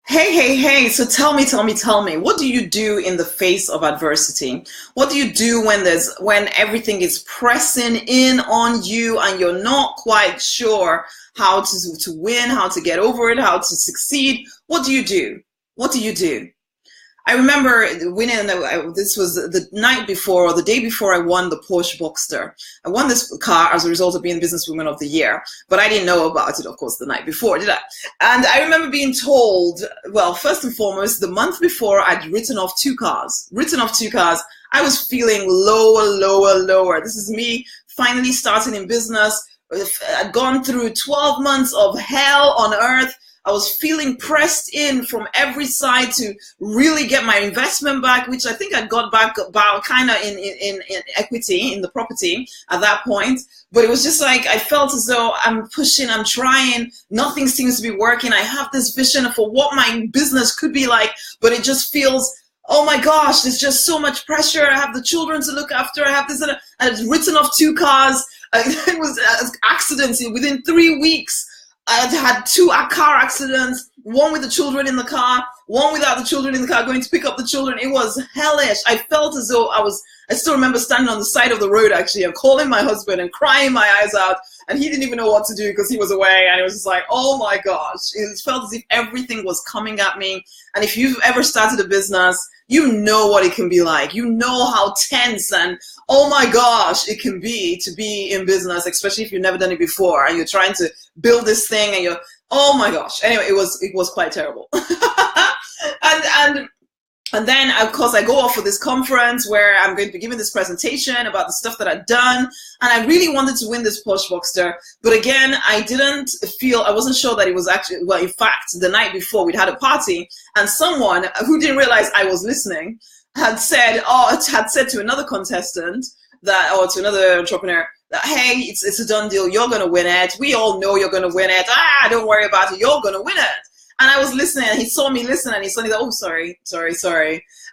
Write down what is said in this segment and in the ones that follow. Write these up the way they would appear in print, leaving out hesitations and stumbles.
Hey, hey, hey. So tell me, what do you do in the face of adversity? What do you do when everything is pressing in on you and you're not quite sure how to win, how to get over it, how to succeed? What do you do? What do you do? I remember winning. This was the night before or the day before I won the Porsche Boxster. I won this car as a result of being Businesswoman of the Year, but I didn't know about it, of course, the night before, did I? And I remember being told, well, first and foremost, the month before I'd written off two cars. Written off two cars. I was feeling lower, lower, lower. This is me finally starting in business. I'd gone through 12 months of hell on earth. I was feeling pressed in from every side to really get my investment back, which I think I got back about kind of in equity in the property at that point. But it was just like I felt as though I'm pushing, I'm trying, nothing seems to be working. I have this vision for what my business could be like, but it just feels, oh my gosh, there's just so much pressure. I have the children to look after. I have this, and I've written off two cars. It was accidents within 3 weeks. I had two car accidents, one with the children in the car, one without the children in the car, going to pick up the children. It was hellish. I felt as though I still remember standing on the side of the road actually and calling my husband and crying my eyes out. And he didn't even know what to do because he was away. And it was just like, oh my gosh. It felt as if everything was coming at me. And if you've ever started a business, you know what it can be like. You know how tense and oh my gosh it can be to be in business, especially if you've never done it before and you're trying to build this thing and you're, oh my gosh. Anyway, it was quite terrible. and and then, of course, I go off for this conference where I'm going to be giving this presentation about the stuff that I'd done. And I really wanted to win this Porsche Boxster. But again, I wasn't sure that it was actually, well, in fact, the night before we'd had a party and someone who didn't realize I was listening had said to another contestant or to another entrepreneur that, hey, it's a done deal. You're going to win it. We all know you're going to win it. Don't worry about it. You're going to win it. And I was listening, and he saw me listen, and he suddenly said, oh, sorry.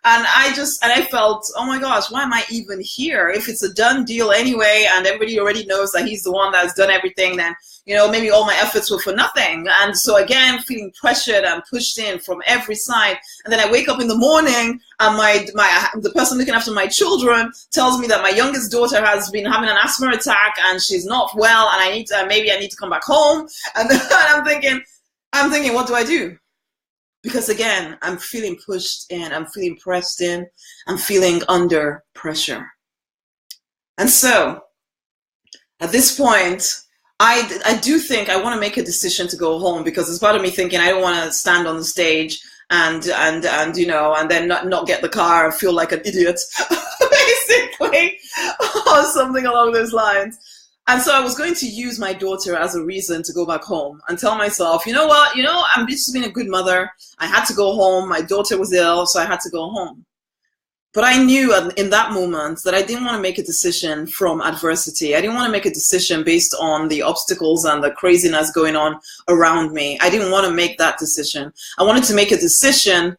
And I felt, oh my gosh, why am I even here? If it's a done deal anyway, and everybody already knows that he's the one that's done everything, then, maybe all my efforts were for nothing. And so again, feeling pressured and pushed in from every side. And then I wake up in the morning, and the person looking after my children tells me that my youngest daughter has been having an asthma attack, and she's not well, and maybe I need to come back home. And then I'm thinking, what do I do? Because again, I'm feeling pushed in, I'm feeling pressed in, I'm feeling under pressure. And so, at this point, I do think I want to make a decision to go home because there's part of me thinking I don't want to stand on the stage and then not get the car and feel like an idiot, basically, or something along those lines. And so I was going to use my daughter as a reason to go back home and tell myself, you know what, I'm just being a good mother. I had to go home. My daughter was ill, so I had to go home. But I knew in that moment that I didn't want to make a decision from adversity. I didn't want to make a decision based on the obstacles and the craziness going on around me. I didn't want to make that decision. I wanted to make a decision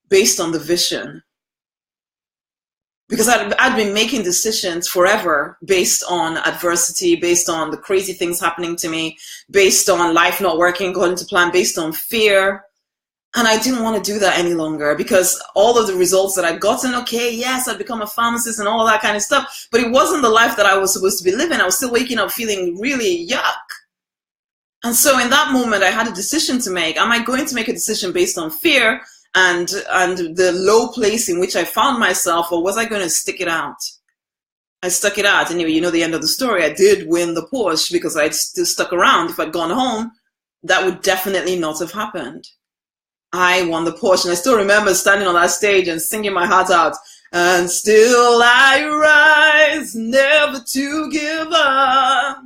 based on the vision. Because I'd been making decisions forever based on adversity, based on the crazy things happening to me, based on life not working according to plan, based on fear. And I didn't want to do that any longer because all of the results that I'd gotten, okay, yes, I'd become a pharmacist and all of that kind of stuff, but it wasn't the life that I was supposed to be living. I was still waking up feeling really yuck. And so in that moment, I had a decision to make. Am I going to make a decision based on fear and the low place in which I found myself, or was I going to stick it out? I stuck it out. Anyway, you know the end of the story. I did win the Porsche because I'd still stuck around. If I'd gone home, that would definitely not have happened. I won the Porsche, and I still remember standing on that stage and singing my heart out. And still I rise, never to give up,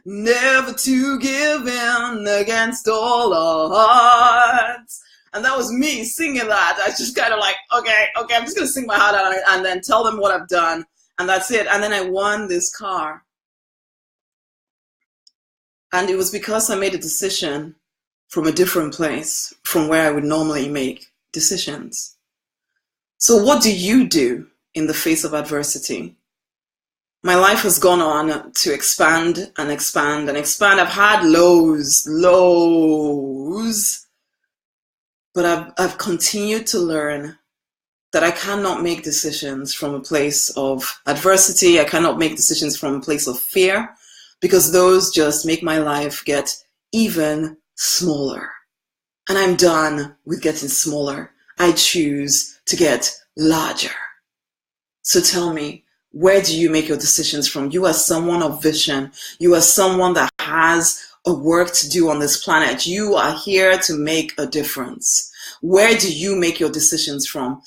never to give in against all odds. And that was me singing that. I just kind of like, okay, I'm just going to sing my heart out and then tell them what I've done. And that's it. And then I won this car. And it was because I made a decision from a different place from where I would normally make decisions. So what do you do in the face of adversity? My life has gone on to expand and expand and expand. I've had lows, But I've continued to learn that I cannot make decisions from a place of adversity. I cannot make decisions from a place of fear, because those just make my life get even smaller. And I'm done with getting smaller. I choose to get larger. So tell me, where do you make your decisions from? You are someone of vision. You are someone that has a work to do on this planet. You are here to make a difference. Where do you make your decisions from?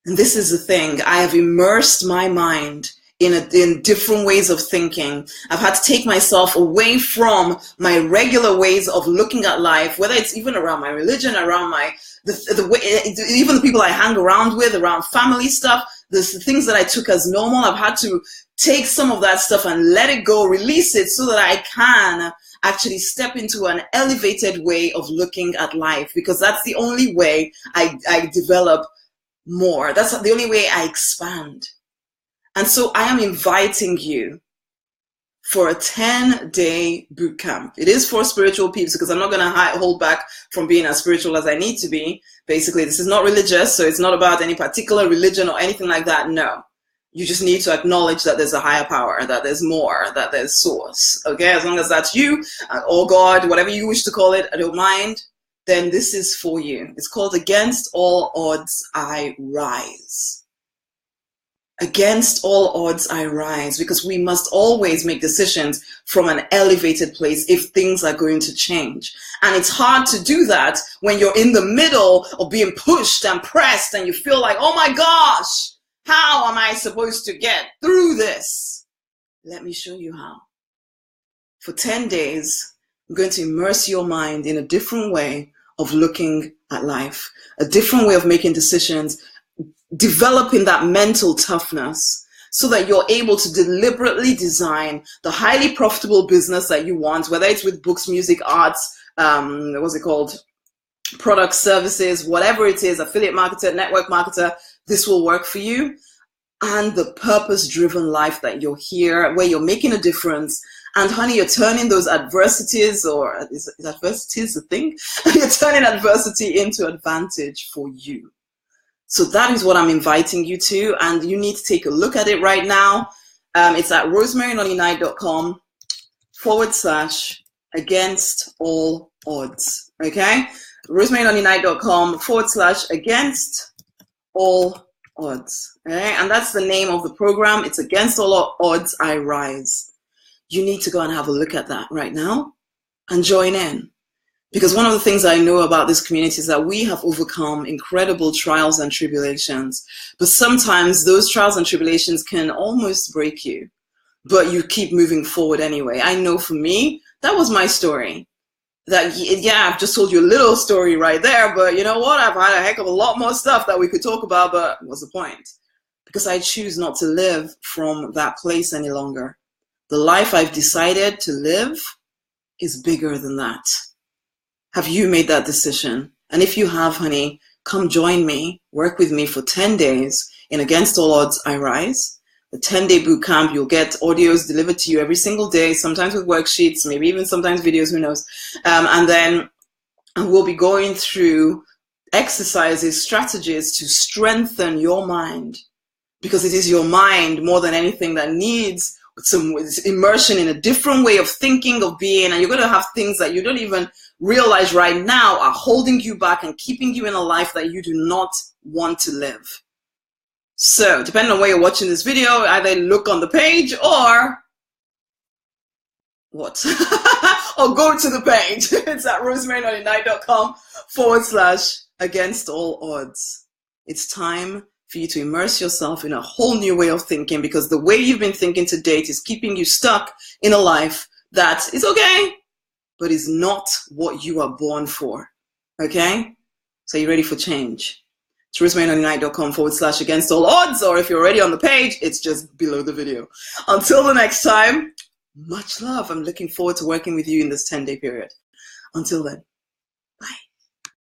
And this is the thing. I have immersed my mind in different ways of thinking. I've had to take myself away from my regular ways of looking at life, whether it's even around my religion, around the way, even the people I hang around with, around family stuff, the things that I took as normal. I've had to take some of that stuff and let it go, release it, so that I can actually step into an elevated way of looking at life, because that's the only way I develop more. That's the only way I expand. And so I am inviting you for a 10-day boot camp. It is for spiritual peeps, because I'm not going to hold back from being as spiritual as I need to be. Basically, this is not religious, so it's not about any particular religion or anything like that. No. You just need to acknowledge that there's a higher power, that there's more, that there's source. Okay? As long as that's you, or God, whatever you wish to call it, I don't mind. Then this is for you. It's called Against All Odds I Rise. Against all odds I rise, because we must always make decisions from an elevated place if things are going to change. And it's hard to do that when you're in the middle of being pushed and pressed and you feel like, oh my gosh, how am I supposed to get through this? Let me show you how. For 10 days, I'm going to immerse your mind in a different way of looking at life, a different way of making decisions, developing that mental toughness so that you're able to deliberately design the highly profitable business that you want, whether it's with books, music, arts, what's it called? Products, services, whatever it is, affiliate marketer, network marketer, this will work for you. And the purpose-driven life that you're here, where you're making a difference. And honey, you're turning those adversities, or is adversities a thing? You're turning adversity into advantage for you. So that is what I'm inviting you to, and you need to take a look at it right now. It's at rosemarynonnyknight.com/against all odds. Okay? rosemarynonnyknight.com/against all odds. Okay? And that's the name of the program. It's Against All Odds I Rise. You need to go and have a look at that right now and join in. Because one of the things I know about this community is that we have overcome incredible trials and tribulations. But sometimes those trials and tribulations can almost break you. But you keep moving forward anyway. I know for me, that was my story. That, yeah, I've just told you a little story right there. But you know what? I've had a heck of a lot more stuff that we could talk about. But what's the point? Because I choose not to live from that place any longer. The life I've decided to live is bigger than that. Have you made that decision? And if you have, honey, come join me, work with me for 10 days in Against All Odds I Rise. The 10-day boot camp, you'll get audios delivered to you every single day, sometimes with worksheets, maybe even sometimes videos, who knows. And then we'll be going through exercises, strategies to strengthen your mind, because it is your mind more than anything that needs some immersion in a different way of thinking, of being, and you're going to have things that you don't even realize right now are holding you back and keeping you in a life that you do not want to live. So, depending on where you're watching this video, either look on the page or what? Or go to the page. It's at rosemarynonnyknight.com/against all odds. It's time for you to immerse yourself in a whole new way of thinking, because the way you've been thinking to date is keeping you stuck in a life that is okay, but is not what you are born for. Okay? So you're ready for change. It's rosemarynonnyknight.com/against all odds, or if you're already on the page, it's just below the video. Until the next time, much love. I'm looking forward to working with you in this 10-day period. Until then.